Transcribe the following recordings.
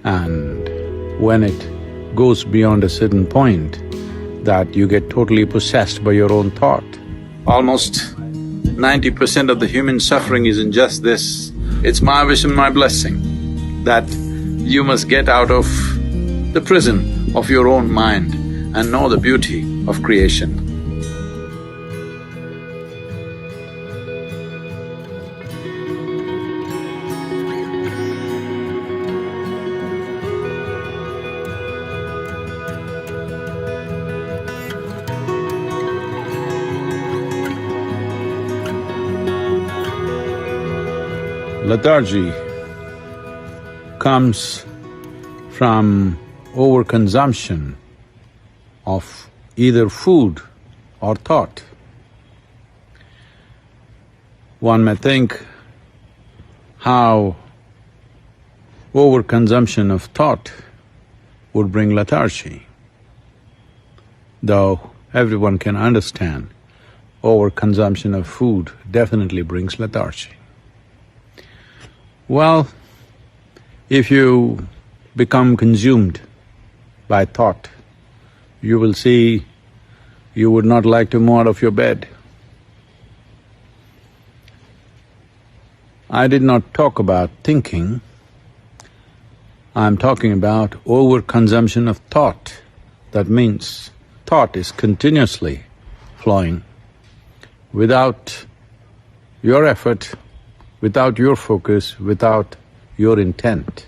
And when it goes beyond a certain point, that you get totally possessed by your own thought. Almost 90% of the human suffering is in just this. It's my wish and my blessing that you must get out of the prison of your own mind and know the beauty of creation. Lethargy comes from overconsumption of either food or thought. One may think how overconsumption of thought would bring lethargy, though everyone can understand overconsumption of food definitely brings lethargy. Well, if you become consumed by thought, you will see you would not like to move out of your bed. I did not talk about thinking, I'm talking about overconsumption of thought. That means thought is continuously flowing without your effort, without your focus, without your intent.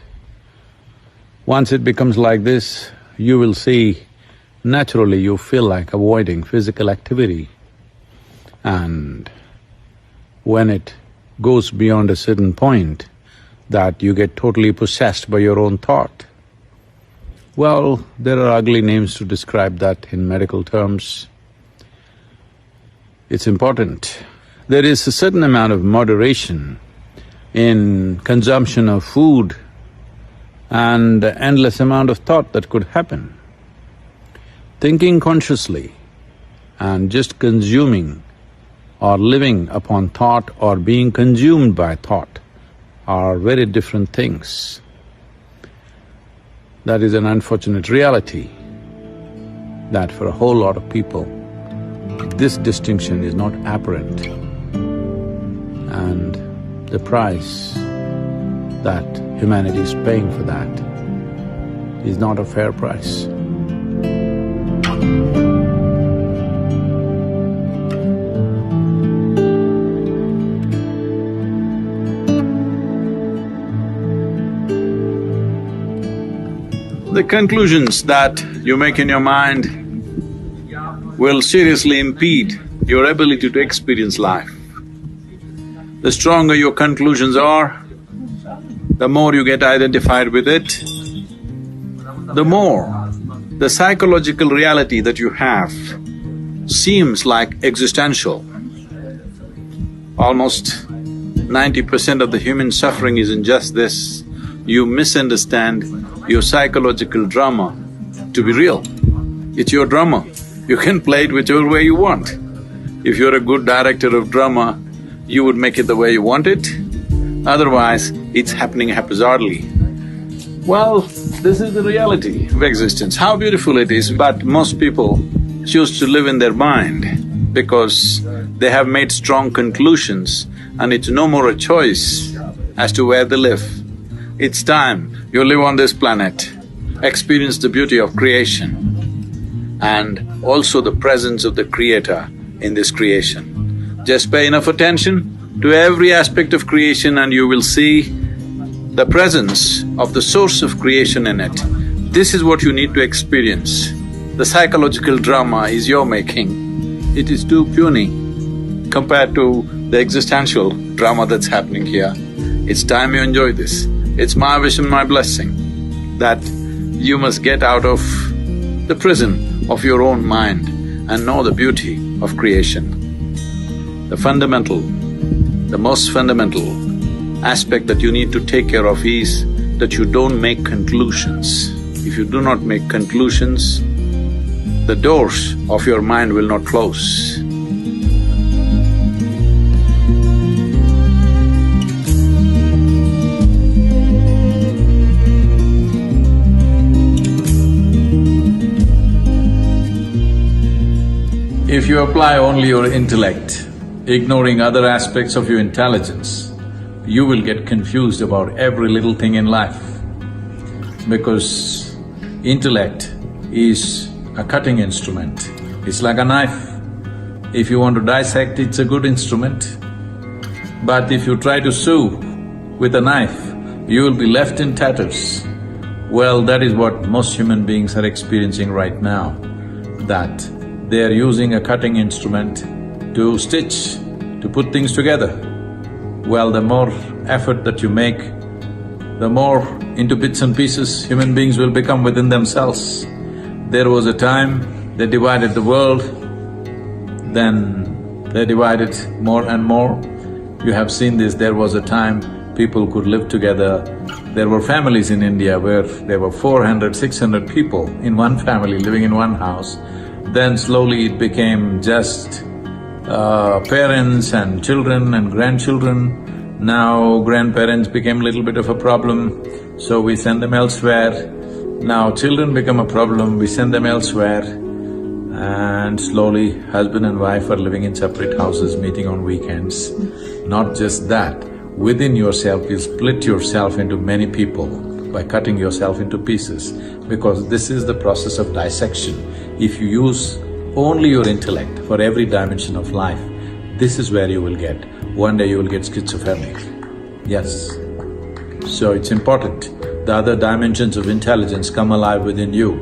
Once it becomes like this, you will see naturally you feel like avoiding physical activity. And when it goes beyond a certain point, that you get totally possessed by your own thought. Well, there are ugly names to describe that in medical terms. It's important. There is a certain amount of moderation in consumption of food and endless amount of thought that could happen. Thinking consciously and just consuming or living upon thought or being consumed by thought are very different things. That is an unfortunate reality that for a whole lot of people, this distinction is not apparent. And the price that humanity is paying for that is not a fair price. The conclusions that you make in your mind will seriously impede your ability to experience life. The stronger your conclusions are, the more you get identified with it, the more the psychological reality that you have seems like existential. Almost 90% of the human suffering is in just this. You misunderstand your psychological drama to be real. It's your drama. You can play it whichever way you want. If you're a good director of drama, you would make it the way you want it, otherwise it's happening haphazardly. Well, this is the reality of existence. How beautiful it is, but most people choose to live in their mind because they have made strong conclusions and it's no more a choice as to where they live. It's time you live on this planet, experience the beauty of creation and also the presence of the Creator in this creation. Just pay enough attention to every aspect of creation and you will see the presence of the source of creation in it. This is what you need to experience. The psychological drama is your making. It is too puny compared to the existential drama that's happening here. It's time you enjoy this. It's my wish and my blessing that you must get out of the prison of your own mind and know the beauty of creation. The most fundamental aspect that you need to take care of is that you don't make conclusions. If you do not make conclusions, the doors of your mind will not close. If you apply only your intellect, ignoring other aspects of your intelligence, you will get confused about every little thing in life. Because intellect is a cutting instrument, it's like a knife. If you want to dissect, it's a good instrument. But if you try to sew with a knife, you will be left in tatters. Well, that is what most human beings are experiencing right now, that they are using a cutting instrument to stitch, to put things together. Well, the more effort that you make, the more into bits and pieces human beings will become within themselves. There was a time they divided the world, then they divided more and more. You have seen this, there was a time people could live together. There were families in India where there were 400, 600 people in one family living in one house. Then slowly it became just parents and children and grandchildren. Now grandparents became a little bit of a problem, so we send them elsewhere. Now children become a problem, we send them elsewhere. And slowly husband and wife are living in separate houses, meeting on weekends. Not just that, within yourself you split yourself into many people by cutting yourself into pieces, because this is the process of dissection. If you use only your intellect for every dimension of life, this is where you will get. One day you will get schizophrenic, yes. So it's important, the other dimensions of intelligence come alive within you.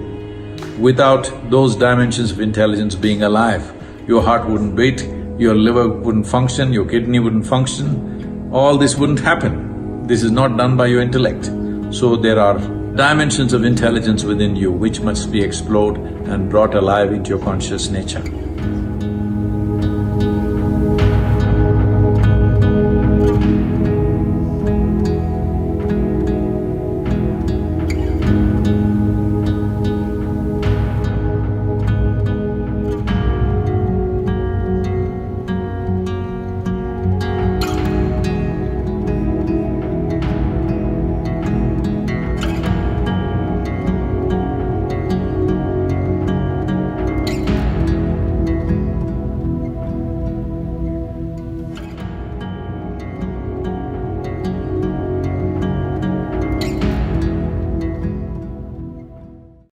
Without those dimensions of intelligence being alive, your heart wouldn't beat, your liver wouldn't function, your kidney wouldn't function, all this wouldn't happen. This is not done by your intellect. So there are dimensions of intelligence within you which must be explored and brought alive into your conscious nature.